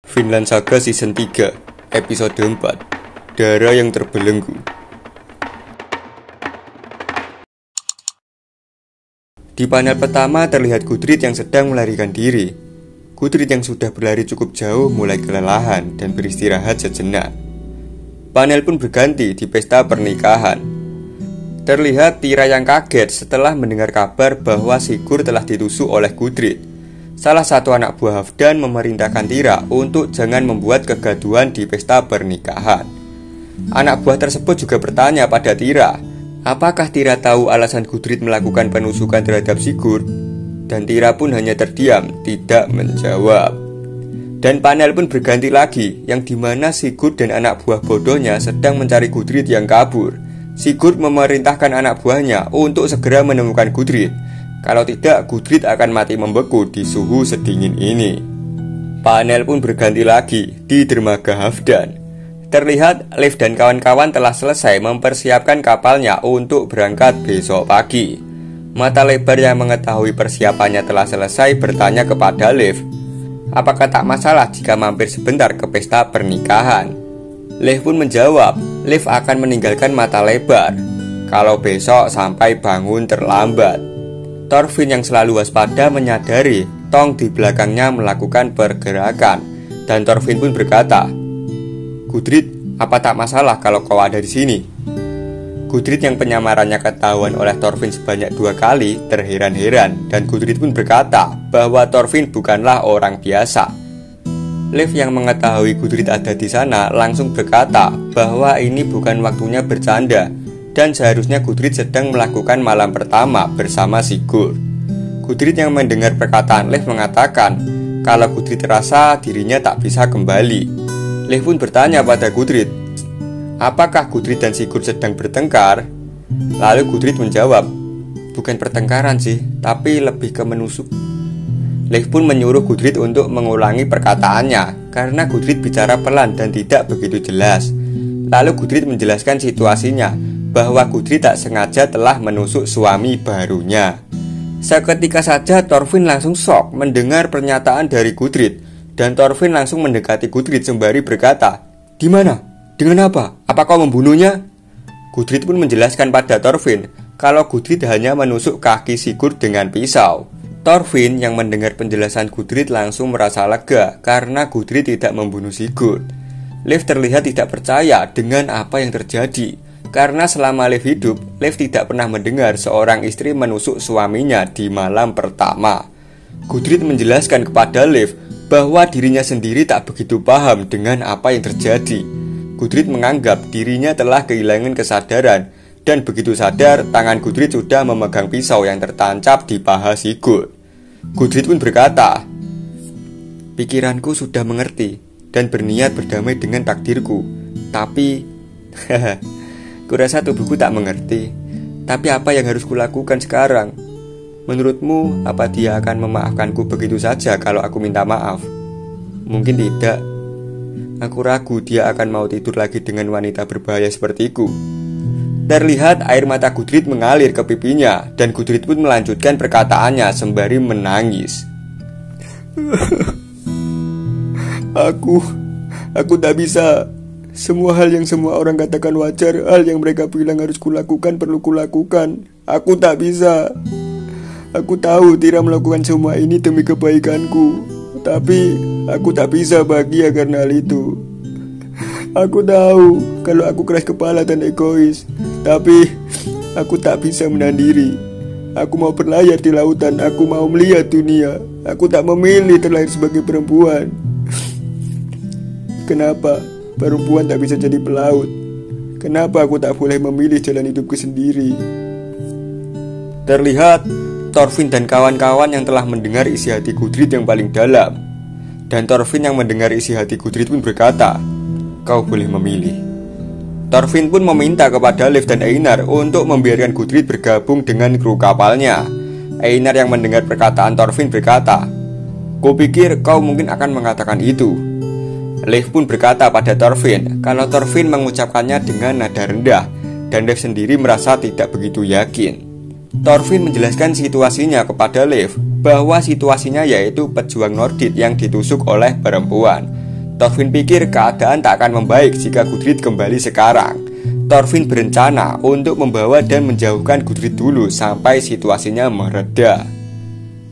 Vinland Saga Season 3 Episode 4 Darah yang terbelenggu. Di panel pertama terlihat Gudrid yang sedang melarikan diri. Gudrid yang sudah berlari cukup jauh mulai kelelahan dan beristirahat sejenak. Panel pun berganti di pesta pernikahan. Terlihat Thyra yang kaget setelah mendengar kabar bahwa Sigurd telah ditusuk oleh Gudrid. Salah satu anak buah Halfdan memerintahkan Thyra untuk jangan membuat kegaduhan di pesta pernikahan. Anak buah tersebut juga bertanya pada Thyra, apakah Thyra tahu alasan Gudrid melakukan penusukan terhadap Sigurd? Dan Thyra pun hanya terdiam, tidak menjawab. Dan panel pun berganti lagi, yang dimana Sigurd dan anak buah bodohnya sedang mencari Gudrid yang kabur. Sigurd memerintahkan anak buahnya untuk segera menemukan Gudrid. Kalau tidak, Gudrid akan mati membeku di suhu sedingin ini. Panel pun berganti lagi di dermaga Halfdan. Terlihat Leif dan kawan-kawan telah selesai mempersiapkan kapalnya untuk berangkat besok pagi. Mata lebar yang mengetahui persiapannya telah selesai bertanya kepada Leif, apakah tak masalah jika mampir sebentar ke pesta pernikahan? Leif pun menjawab, Leif akan meninggalkan mata lebar kalau besok sampai bangun terlambat. Thorfinn yang selalu waspada menyadari Tong di belakangnya melakukan pergerakan, dan Thorfinn pun berkata, Gudrid, apa tak masalah kalau kau ada di sini? Gudrid yang penyamarannya ketahuan oleh Thorfinn sebanyak 2 kali terheran-heran, dan Gudrid pun berkata bahwa Thorfinn bukanlah orang biasa. Leif yang mengetahui Gudrid ada di sana langsung berkata bahwa ini bukan waktunya bercanda, dan seharusnya Gudrid sedang melakukan malam pertama bersama Sigurd. Gudrid yang mendengar perkataan Leif mengatakan kalau Gudrid terasa dirinya tak bisa kembali. Leif pun bertanya pada Gudrid, apakah Gudrid dan Sigurd sedang bertengkar? Lalu Gudrid menjawab, bukan pertengkaran sih, tapi lebih ke menusuk. Leif pun menyuruh Gudrid untuk mengulangi perkataannya karena Gudrid bicara pelan dan tidak begitu jelas. Lalu Gudrid menjelaskan situasinya, bahwa Gudrid tak sengaja telah menusuk suami barunya. Seketika saja Thorfinn langsung shock mendengar pernyataan dari Gudrid, dan Thorfinn langsung mendekati Gudrid sembari berkata, di mana? Dengan apa? Apa kau membunuhnya? Gudrid pun menjelaskan pada Thorfinn kalau Gudrid hanya menusuk kaki Sigurd dengan pisau. Thorfinn yang mendengar penjelasan Gudrid langsung merasa lega karena Gudrid tidak membunuh Sigurd. Leif terlihat tidak percaya dengan apa yang terjadi, karena selama Leif hidup, Leif tidak pernah mendengar seorang istri menusuk suaminya di malam pertama. Gudrid menjelaskan kepada Leif bahwa dirinya sendiri tak begitu paham dengan apa yang terjadi. Gudrid menganggap dirinya telah kehilangan kesadaran, dan begitu sadar, tangan Gudrid sudah memegang pisau yang tertancap di paha Sigurd. Gudrid pun berkata, pikiranku sudah mengerti dan berniat berdamai dengan takdirku, tapi kurasa tubuhku tak mengerti. Tapi apa yang harus kulakukan sekarang? Menurutmu, apa dia akan memaafkanku begitu saja kalau aku minta maaf? Mungkin tidak. Aku ragu dia akan mau tidur lagi dengan wanita berbahaya sepertiku. Terlihat air mata Gudrid mengalir ke pipinya, dan Gudrid pun melanjutkan perkataannya sembari menangis. Aku tak bisa. Semua hal yang semua orang katakan wajar, hal yang mereka bilang harus kulakukan, perlu kulakukan. Aku tak bisa. Aku tahu Thyra melakukan semua ini demi kebaikanku, tapi aku tak bisa bahagia karena hal itu. Aku tahu kalau aku keras kepala dan egois, tapi aku tak bisa menahan diri. Aku mau berlayar di lautan, aku mau melihat dunia. Aku tak memilih terlahir sebagai perempuan. Kenapa perempuan tak bisa jadi pelaut? Kenapa aku tak boleh memilih jalan hidupku sendiri? Terlihat Thorfinn dan kawan-kawan yang telah mendengar isi hati Gudrid yang paling dalam. Dan Thorfinn yang mendengar isi hati Gudrid pun berkata, kau boleh memilih. Thorfinn pun meminta kepada Leif dan Einar untuk membiarkan Gudrid bergabung dengan kru kapalnya. Einar yang mendengar perkataan Thorfinn berkata, kupikir kau mungkin akan mengatakan itu. Leif pun berkata pada Thorfinn kalau Thorfinn mengucapkannya dengan nada rendah, dan Leif sendiri merasa tidak begitu yakin. Thorfinn menjelaskan situasinya kepada Leif bahwa situasinya yaitu pejuang Nordik yang ditusuk oleh perempuan. Thorfinn pikir keadaan tak akan membaik jika Gudrid kembali sekarang. Thorfinn berencana untuk membawa dan menjauhkan Gudrid dulu sampai situasinya mereda.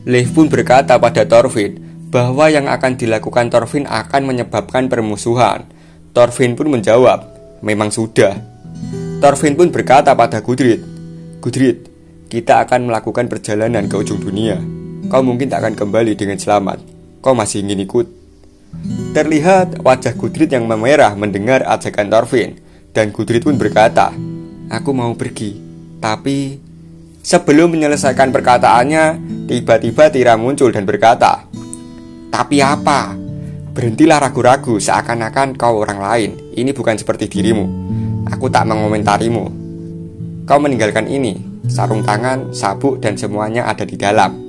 Leif pun berkata pada Thorfinn bahwa yang akan dilakukan Thorfinn akan menyebabkan permusuhan. Thorfinn pun menjawab, memang sudah. Thorfinn pun berkata pada Gudrid, Gudrid, kita akan melakukan perjalanan ke ujung dunia. Kau mungkin tak akan kembali dengan selamat. Kau masih ingin ikut? Terlihat wajah Gudrid yang memerah mendengar ajakan Thorfinn, dan Gudrid pun berkata, aku mau pergi. Tapi sebelum menyelesaikan perkataannya, tiba-tiba Tira muncul dan berkata, tapi apa? Berhentilah ragu-ragu seakan-akan kau orang lain. Ini bukan seperti dirimu. Aku tak mengomentarimu. Kau meninggalkan ini. Sarung tangan, sabuk, dan semuanya ada di dalam.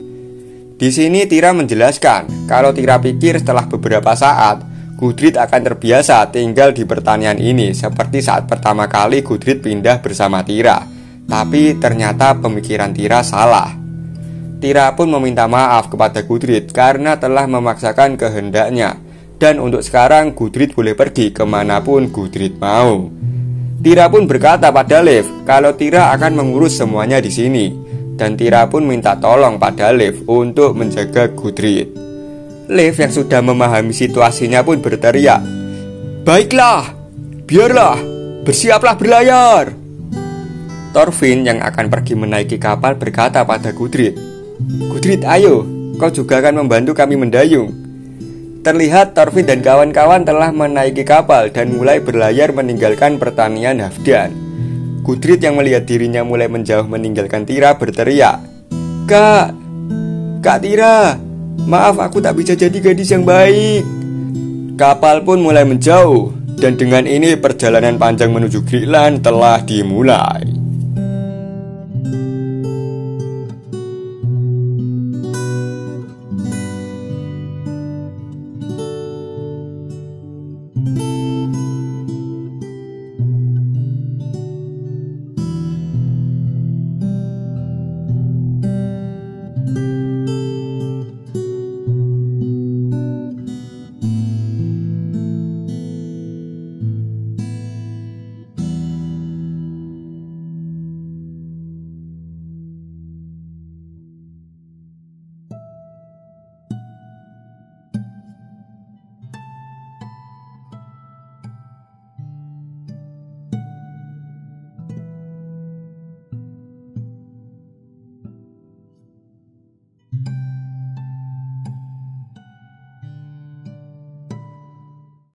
Di sini Tira menjelaskan kalau Tira pikir setelah beberapa saat Gudrid akan terbiasa tinggal di pertanian ini seperti saat pertama kali Gudrid pindah bersama Tira. Tapi ternyata pemikiran Tira salah. Tira pun meminta maaf kepada Gudrid karena telah memaksakan kehendaknya. Dan untuk sekarang Gudrid boleh pergi kemanapun Gudrid mau. Tira pun berkata pada Leif kalau Tira akan mengurus semuanya di sini. Dan Tira pun minta tolong pada Leif untuk menjaga Gudrid. Leif yang sudah memahami situasinya pun berteriak, baiklah, biarlah, bersiaplah berlayar. Thorfinn yang akan pergi menaiki kapal berkata pada Gudrid, Gudrid, ayo, kau juga akan membantu kami mendayung. Terlihat Thorfinn dan kawan-kawan telah menaiki kapal dan mulai berlayar meninggalkan pertanian Halfdan. Gudrid yang melihat dirinya mulai menjauh meninggalkan Tira berteriak, Kak Tira, maaf aku tak bisa jadi gadis yang baik. Kapal pun mulai menjauh, dan dengan ini perjalanan panjang menuju Greenland telah dimulai.